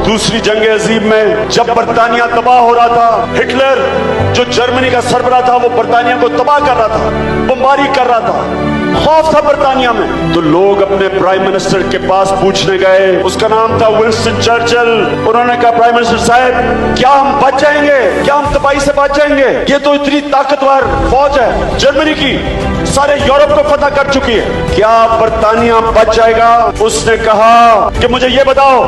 दूसरी जंग अजीम में जब बरतानिया तबाह हो रहा था, हिटलर जो जर्मनी का सरबराह था वो बरतानिया को तबाह कर रहा था, बमबारी कर रहा था, खौफ था बरतानिया में। तो लोग अपने प्राइम मिनिस्टर के पास पूछने गए, उसका नाम था विंस्टन चर्चिल। उन्होंने कहा, प्राइम मिनिस्टर साहब, क्या हम बच जाएंगे? क्या हम तबाही से बच जाएंगे? ये तो इतनी ताकतवर फौज है जर्मनी की, सारे यूरोप को फतह कर चुकी है, क्या बरतानिया बच जाएगा? उसने कहा कि मुझे ये बताओ,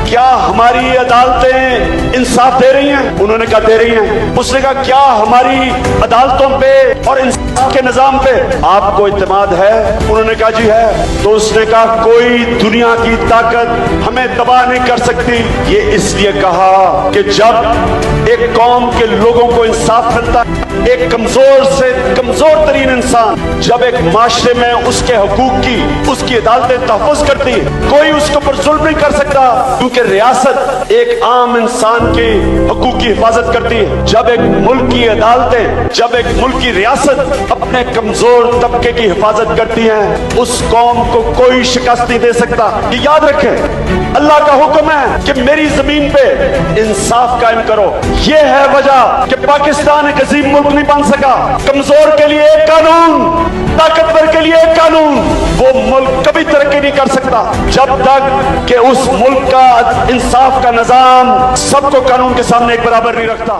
क्या हमारी अदालतें इंसाफ दे रही हैं? उन्होंने कहा दे रही हैं। उसने कहा, क्या हमारी अदालतों पे और इंसाफ के निजाम पे आपको इत्मीनान है? उन्होंने कहा जी है। तो उसने कहा, कोई दुनिया की ताकत हमें तबाह नहीं कर सकती। ये इसलिए कहा कि जब एक कौम के लोगों को इंसाफ मिलता है, एक कमजोर से कमजोर तरीन इंसान जब एक माशरे में उसके हकूक की उसकी अदालतें तहफ़्फ़ुज़ करती है, कोई उसके ऊपर जुल्म नहीं कर सकता, क्योंकि रियासत एक आम इंसान के हकूक की हिफाजत करती है। जब एक मुल्क की अदालतें, जब एक मुल्क की रियासत अपने कमजोर तबके की हिफाजत करती है, उस कौम को कोई शिकस्त नहीं दे सकता। ये याद रखें, अल्लाह का हुक्म है कि मेरी जमीन पे इंसाफ कायम करो। ये है वजह कि पाकिस्तान एक अजीम मुल्क नहीं बन सका। कमजोर के लिए एक कानून, ताकतवर के लिए एक कानून। वो मुल्क कभी तरक्की नहीं कर सकता जब तक कि उस मुल्क का इंसाफ का निजाम सबको कानून के सामने एक बराबर नहीं रखता।